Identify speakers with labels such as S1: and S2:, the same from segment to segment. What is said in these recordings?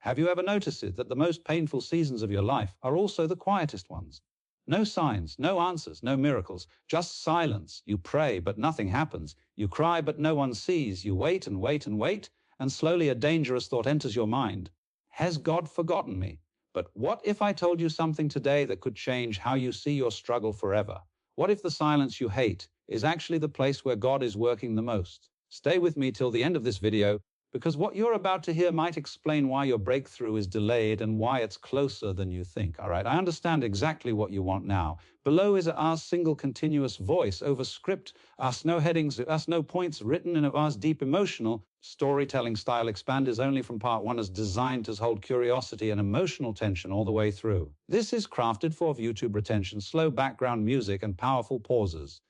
S1: Have you ever noticed it that the most painful seasons of your life are also the quietest ones? No signs, no answers, no miracles, just silence. You pray, but nothing happens. You cry, but no one sees. You wait and wait and wait, and slowly a dangerous thought enters your mind. Has God forgotten me? But what if I told you something today that could change how you see your struggle forever? What if the silence you hate is actually the place where God is working the most? Stay with me till the end of this video, because what you're about to hear might explain why your breakthrough is delayed and why it's closer than you think, all right? I understand exactly what you want now. Below is R's single continuous voice over script, us no headings, us no points written in R's deep emotional storytelling style expanders only from part one is designed to hold curiosity and emotional tension all the way through. This is crafted for YouTube retention, slow background music and powerful pauses.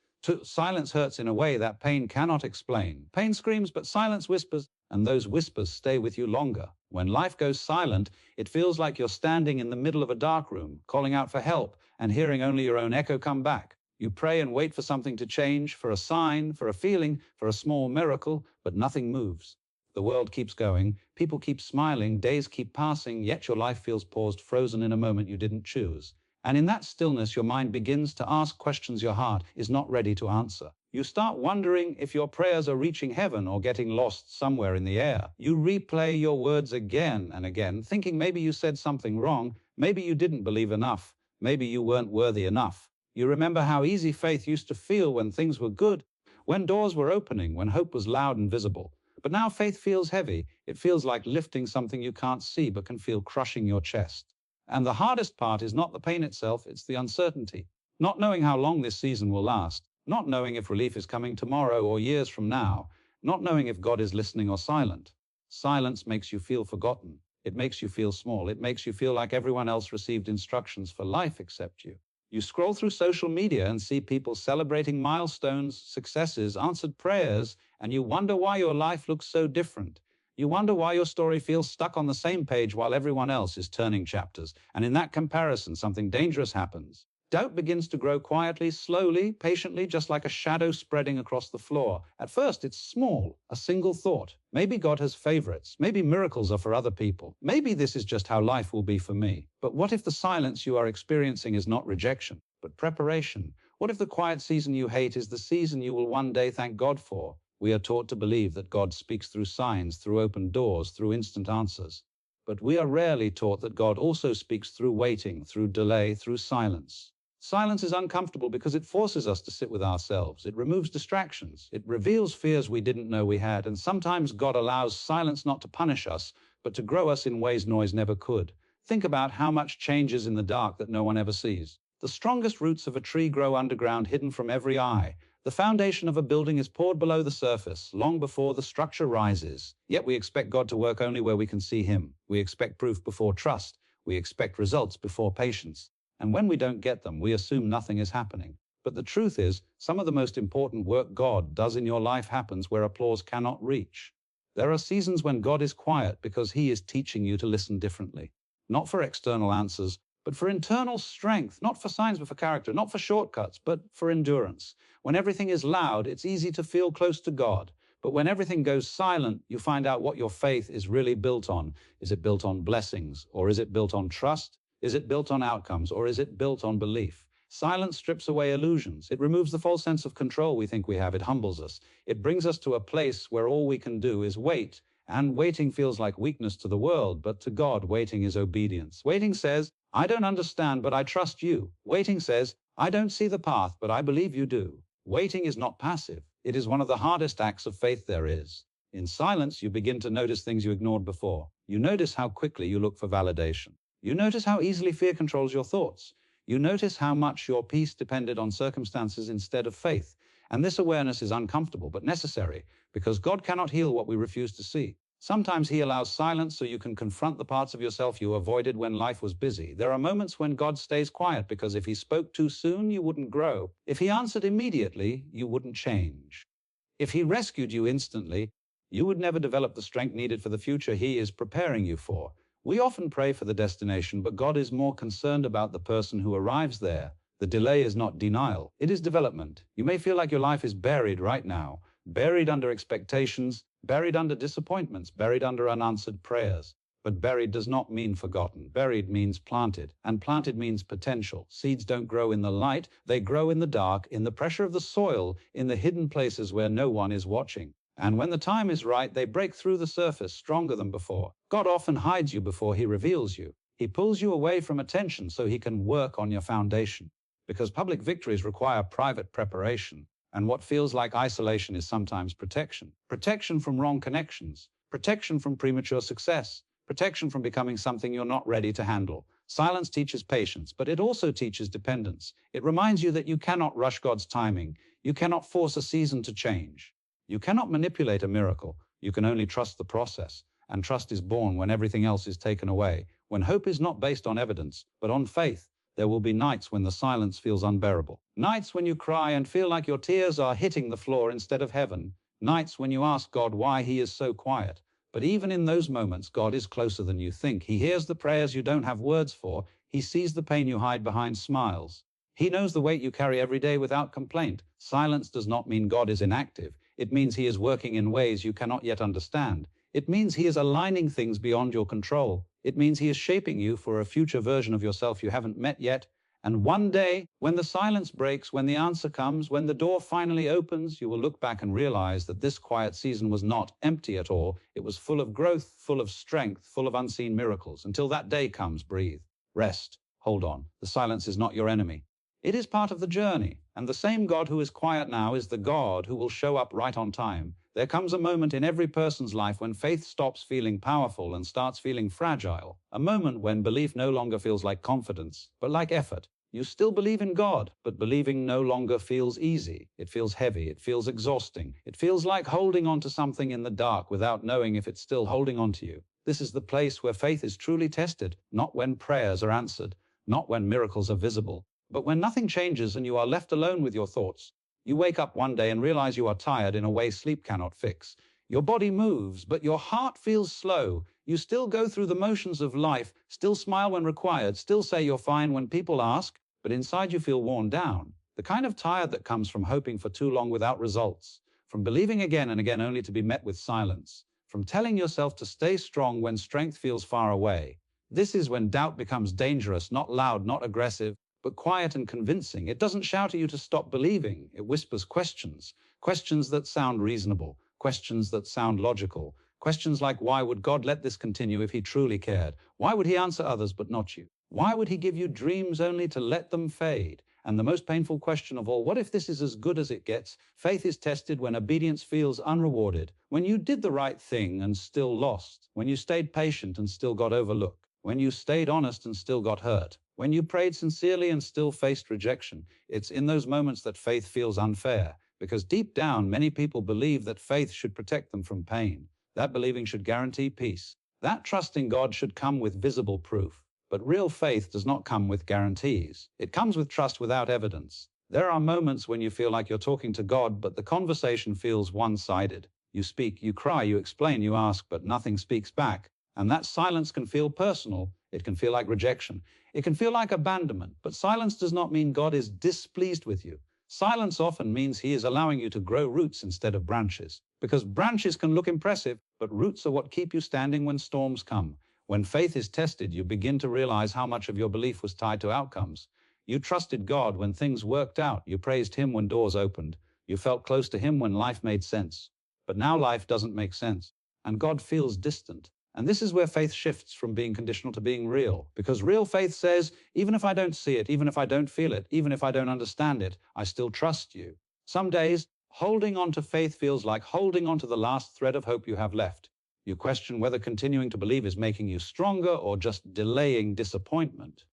S1: Silence hurts in a way that pain cannot explain. Pain screams, but silence whispers, and those whispers stay with you longer. When life goes silent, it feels like you're standing in the middle of a dark room, calling out for help, and hearing only your own echo come back. You pray and wait for something to change, for a sign, for a feeling, for a small miracle, but nothing moves. The world keeps going, people keep smiling, days keep passing, yet your life feels paused, frozen in a moment you didn't choose. And in that stillness, your mind begins to ask questions your heart is not ready to answer. You start wondering if your prayers are reaching heaven or getting lost somewhere in the air. You replay your words again and again, thinking maybe you said something wrong, maybe you didn't believe enough, maybe you weren't worthy enough. You remember how easy faith used to feel when things were good, when doors were opening, when hope was loud and visible. But now faith feels heavy. It feels like lifting something you can't see but can feel crushing your chest. And the hardest part is not the pain itself, it's the uncertainty. Not knowing how long this season will last, not knowing if relief is coming tomorrow or years from now, not knowing if God is listening or silent. Silence makes you feel forgotten. It makes you feel small. It makes you feel like everyone else received instructions for life except you. You scroll through social media and see people celebrating milestones, successes, answered prayers, and you wonder why your life looks so different. You wonder why your story feels stuck on the same page while everyone else is turning chapters. And in that comparison, something dangerous happens. Doubt begins to grow quietly, slowly, patiently, just like a shadow spreading across the floor. At first, it's small, a single thought. Maybe God has favorites. Maybe miracles are for other people. Maybe this is just how life will be for me. But what if the silence you are experiencing is not rejection, but preparation? What if the quiet season you hate is the season you will one day thank God for? We are taught to believe that God speaks through signs, through open doors, through instant answers. But we are rarely taught that God also speaks through waiting, through delay, through silence. Silence is uncomfortable because it forces us to sit with ourselves. It removes distractions. It reveals fears we didn't know we had. And sometimes God allows silence not to punish us, but to grow us in ways noise never could. Think about how much changes in the dark that no one ever sees. The strongest roots of a tree grow underground, hidden from every eye. The foundation of a building is poured below the surface, long before the structure rises. Yet we expect God to work only where we can see Him. We expect proof before trust. We expect results before patience. And when we don't get them, we assume nothing is happening. But the truth is, some of the most important work God does in your life happens where applause cannot reach. There are seasons when God is quiet because He is teaching you to listen differently. Not for external answers, but for internal strength, not for signs, but for character, not for shortcuts, but for endurance. When everything is loud, it's easy to feel close to God. But when everything goes silent, you find out what your faith is really built on. Is it built on blessings? Or is it built on trust? Is it built on outcomes? Or is it built on belief? Silence strips away illusions. It removes the false sense of control we think we have. It humbles us. It brings us to a place where all we can do is wait. And waiting feels like weakness to the world, but to God, waiting is obedience. Waiting says, I don't understand, but I trust you. Waiting says, I don't see the path, but I believe you do. Waiting is not passive. It is one of the hardest acts of faith there is. In silence, you begin to notice things you ignored before. You notice how quickly you look for validation. You notice how easily fear controls your thoughts. You notice how much your peace depended on circumstances instead of faith. And this awareness is uncomfortable but necessary, because God cannot heal what we refuse to see. Sometimes He allows silence so you can confront the parts of yourself you avoided when life was busy. There are moments when God stays quiet because if He spoke too soon, you wouldn't grow. If He answered immediately, you wouldn't change. If He rescued you instantly, you would never develop the strength needed for the future He is preparing you for. We often pray for the destination, but God is more concerned about the person who arrives there. The delay is not denial, it is development. You may feel like your life is buried right now, buried under expectations, buried under disappointments, buried under unanswered prayers. But buried does not mean forgotten. Buried means planted, and planted means potential. Seeds don't grow in the light, they grow in the dark, in the pressure of the soil, in the hidden places where no one is watching. And when the time is right, they break through the surface stronger than before. God often hides you before he reveals you. He pulls you away from attention so he can work on your foundation. Because public victories require private preparation. And what feels like isolation is sometimes protection. Protection from wrong connections. Protection from premature success. Protection from becoming something you're not ready to handle. Silence teaches patience, but it also teaches dependence. It reminds you that you cannot rush God's timing. You cannot force a season to change. You cannot manipulate a miracle. You can only trust the process. And trust is born when everything else is taken away. When hope is not based on evidence, but on faith. There will be nights when the silence feels unbearable. Nights when you cry and feel like your tears are hitting the floor instead of heaven. Nights when you ask God why he is so quiet. But even in those moments, God is closer than you think. He hears the prayers you don't have words for. He sees the pain you hide behind smiles. He knows the weight you carry every day without complaint. Silence does not mean God is inactive. It means he is working in ways you cannot yet understand. It means he is aligning things beyond your control. It means he is shaping you for a future version of yourself you haven't met yet. And one day, when the silence breaks, when the answer comes, when the door finally opens, you will look back and realize that this quiet season was not empty at all. It was full of growth, full of strength, full of unseen miracles. Until that day comes, breathe, rest, hold on. The silence is not your enemy. It is part of the journey. And the same God who is quiet now is the God who will show up right on time. There comes a moment in every person's life when faith stops feeling powerful and starts feeling fragile. A moment when belief no longer feels like confidence, but like effort. You still believe in God, but believing no longer feels easy. It feels heavy. It feels exhausting. It feels like holding on to something in the dark without knowing if it's still holding on to you. This is the place where faith is truly tested, not when prayers are answered, not when miracles are visible, but when nothing changes and you are left alone with your thoughts. You wake up one day and realize you are tired in a way sleep cannot fix. Your body moves, but your heart feels slow. You still go through the motions of life, still smile when required, still say you're fine when people ask, but inside you feel worn down. The kind of tired that comes from hoping for too long without results, from believing again and again only to be met with silence, from telling yourself to stay strong when strength feels far away. This is when doubt becomes dangerous, not loud, not aggressive, but quiet and convincing. It doesn't shout at you to stop believing. It whispers questions, questions that sound reasonable, questions that sound logical, questions like, why would God let this continue if he truly cared? Why would he answer others but not you? Why would he give you dreams only to let them fade? And the most painful question of all, what if this is as good as it gets? Faith is tested when obedience feels unrewarded, when you did the right thing and still lost, when you stayed patient and still got overlooked, when you stayed honest and still got hurt, when you prayed sincerely and still faced rejection. It's in those moments that faith feels unfair, because deep down, many people believe that faith should protect them from pain. That believing should guarantee peace. That trusting God should come with visible proof. But real faith does not come with guarantees. It comes with trust without evidence. There are moments when you feel like you're talking to God, but the conversation feels one-sided. You speak, you cry, you explain, you ask, but nothing speaks back. And that silence can feel personal. It can feel like rejection. It can feel like abandonment. But silence does not mean God is displeased with you. Silence often means he is allowing you to grow roots instead of branches. Because branches can look impressive, but roots are what keep you standing when storms come. When faith is tested, you begin to realize how much of your belief was tied to outcomes. You trusted God when things worked out. You praised him when doors opened. You felt close to him when life made sense. But now life doesn't make sense, and God feels distant. And this is where faith shifts from being conditional to being real. Because real faith says, even if I don't see it, even if I don't feel it, even if I don't understand it, I still trust you. Some days, holding on to faith feels like holding on to the last thread of hope you have left. You question whether continuing to believe is making you stronger or just delaying disappointment.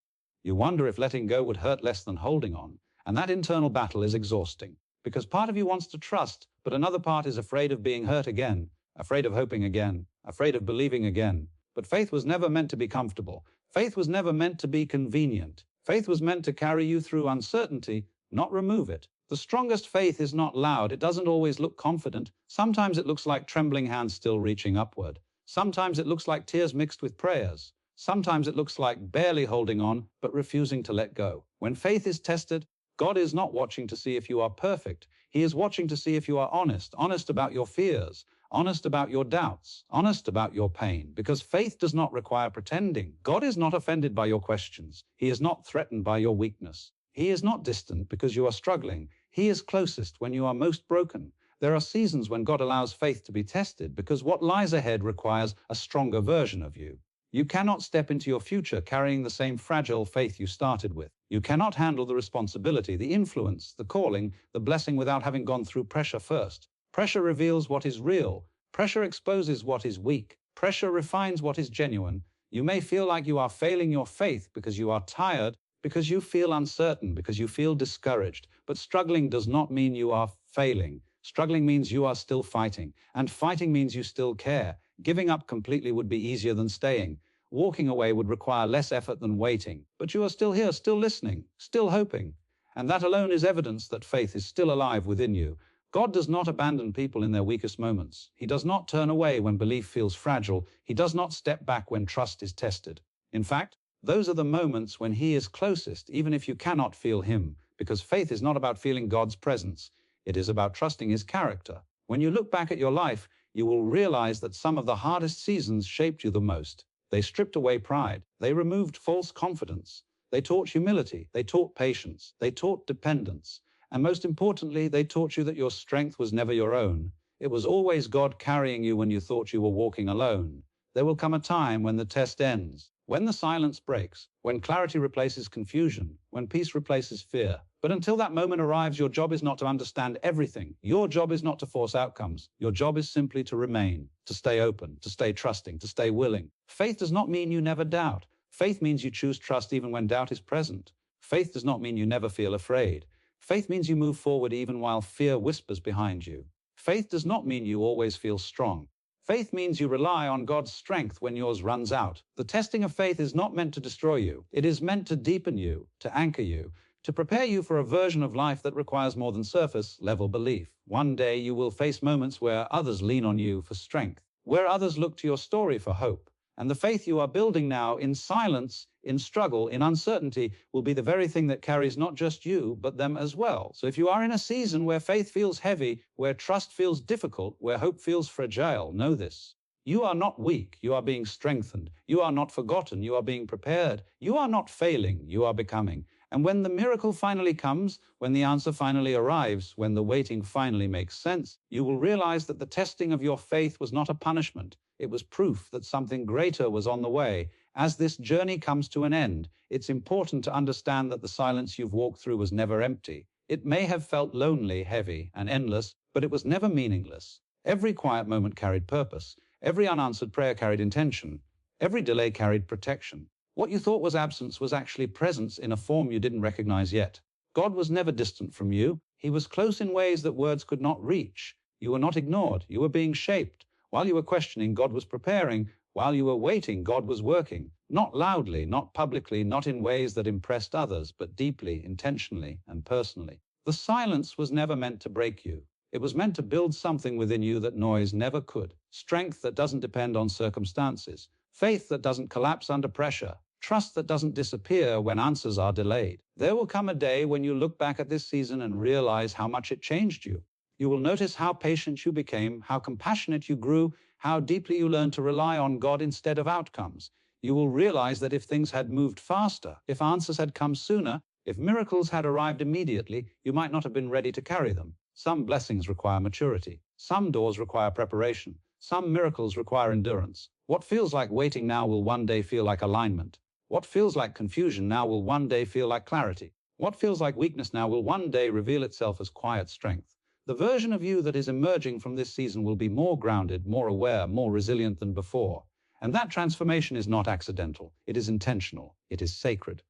S1: You wonder if letting go would hurt less than holding on. And that internal battle is exhausting. Because part of you wants to trust, but another part is afraid of being hurt again, afraid of hoping again, afraid of believing again. But faith was never meant to be comfortable. Faith was never meant to be convenient. Faith was meant to carry you through uncertainty, not remove it. The strongest faith is not loud. It doesn't always look confident. Sometimes it looks like trembling hands still reaching upward. Sometimes it looks like tears mixed with prayers. Sometimes it looks like barely holding on, but refusing to let go. When faith is tested, God is not watching to see if you are perfect. He is watching to see if you are honest about your fears, honest about your doubts, honest about your pain, because faith does not require pretending. God is not offended by your questions. He is not threatened by your weakness. He is not distant because you are struggling. He is closest when you are most broken. There are seasons when God allows faith to be tested because what lies ahead requires a stronger version of you. You cannot step into your future carrying the same fragile faith you started with. You cannot handle the responsibility, the influence, the calling, the blessing without having gone through pressure first. Pressure reveals what is real. Pressure exposes what is weak. Pressure refines what is genuine. You may feel like you are failing your faith because you are tired, because you feel uncertain, because you feel discouraged. But struggling does not mean you are failing. Struggling means you are still fighting, and fighting means you still care. Giving up completely would be easier than staying. Walking away would require less effort than waiting. But you are still here, still listening, still hoping. And that alone is evidence that faith is still alive within you. God does not abandon people in their weakest moments. He does not turn away when belief feels fragile. He does not step back when trust is tested. In fact, those are the moments when He is closest, even if you cannot feel Him, because faith is not about feeling God's presence. It is about trusting His character. When you look back at your life, you will realize that some of the hardest seasons shaped you the most. They stripped away pride. They removed false confidence. They taught humility. They taught patience. They taught dependence. And most importantly, they taught you that your strength was never your own. It was always God carrying you when you thought you were walking alone. There will come a time when the test ends, when the silence breaks, when clarity replaces confusion, when peace replaces fear. But until that moment arrives, your job is not to understand everything. Your job is not to force outcomes. Your job is simply to remain, to stay open, to stay trusting, to stay willing. Faith does not mean you never doubt. Faith means you choose trust even when doubt is present. Faith does not mean you never feel afraid. Faith means you move forward even while fear whispers behind you. Faith does not mean you always feel strong. Faith means you rely on God's strength when yours runs out. The testing of faith is not meant to destroy you. It is meant to deepen you, to anchor you, to prepare you for a version of life that requires more than surface-level belief. One day you will face moments where others lean on you for strength, where others look to your story for hope. And the faith you are building now in silence, in struggle, in uncertainty, will be the very thing that carries not just you, but them as well. So if you are in a season where faith feels heavy, where trust feels difficult, where hope feels fragile, know this. You are not weak, you are being strengthened. You are not forgotten, you are being prepared. You are not failing, you are becoming. And when the miracle finally comes, when the answer finally arrives, when the waiting finally makes sense, you will realize that the testing of your faith was not a punishment. It was proof that something greater was on the way. As this journey comes to an end, it's important to understand that the silence you've walked through was never empty. It may have felt lonely, heavy, and endless, but it was never meaningless. Every quiet moment carried purpose. Every unanswered prayer carried intention. Every delay carried protection. What you thought was absence was actually presence in a form you didn't recognize yet. God was never distant from you. He was close in ways that words could not reach. You were not ignored. You were being shaped. While you were questioning, God was preparing. While you were waiting, God was working. Not loudly, not publicly, not in ways that impressed others, but deeply, intentionally, and personally. The silence was never meant to break you. It was meant to build something within you that noise never could. Strength that doesn't depend on circumstances. Faith that doesn't collapse under pressure. Trust that doesn't disappear when answers are delayed. There will come a day when you look back at this season and realize how much it changed you. You will notice how patient you became, how compassionate you grew, how deeply you learned to rely on God instead of outcomes. You will realize that if things had moved faster, if answers had come sooner, if miracles had arrived immediately, you might not have been ready to carry them. Some blessings require maturity. Some doors require preparation. Some miracles require endurance. What feels like waiting now will one day feel like alignment. What feels like confusion now will one day feel like clarity. What feels like weakness now will one day reveal itself as quiet strength. The version of you that is emerging from this season will be more grounded, more aware, more resilient than before. And that transformation is not accidental. It is intentional. It is sacred.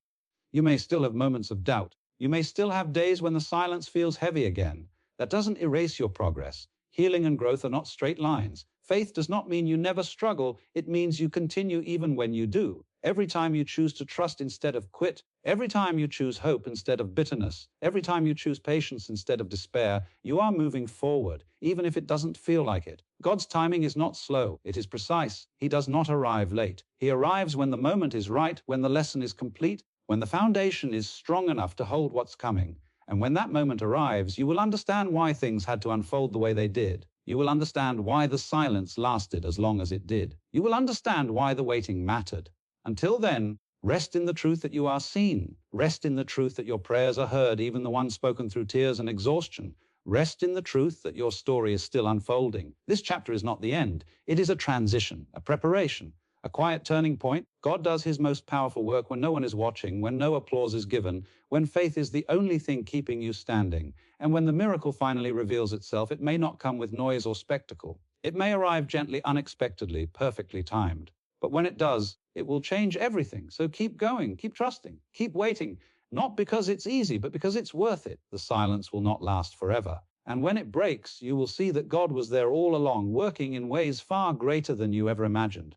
S1: You may still have moments of doubt. You may still have days when the silence feels heavy again. That doesn't erase your progress. Healing and growth are not straight lines. Faith does not mean you never struggle. It means you continue even when you do. Every time you choose to trust instead of quit, every time you choose hope instead of bitterness, every time you choose patience instead of despair, you are moving forward, even if it doesn't feel like it. God's timing is not slow, it is precise. He does not arrive late. He arrives when the moment is right, when the lesson is complete, when the foundation is strong enough to hold what's coming. And when that moment arrives, you will understand why things had to unfold the way they did. You will understand why the silence lasted as long as it did. You will understand why the waiting mattered. Until then, rest in the truth that you are seen. Rest in the truth that your prayers are heard, even the ones spoken through tears and exhaustion. Rest in the truth that your story is still unfolding. This chapter is not the end. It is a transition, a preparation, a quiet turning point. God does his most powerful work when no one is watching, when no applause is given, when faith is the only thing keeping you standing. And when the miracle finally reveals itself, it may not come with noise or spectacle. It may arrive gently, unexpectedly, perfectly timed. But when it does, it will change everything. So keep going, keep trusting, keep waiting. Not because it's easy, but because it's worth it. The silence will not last forever. And when it breaks, you will see that God was there all along, working in ways far greater than you ever imagined.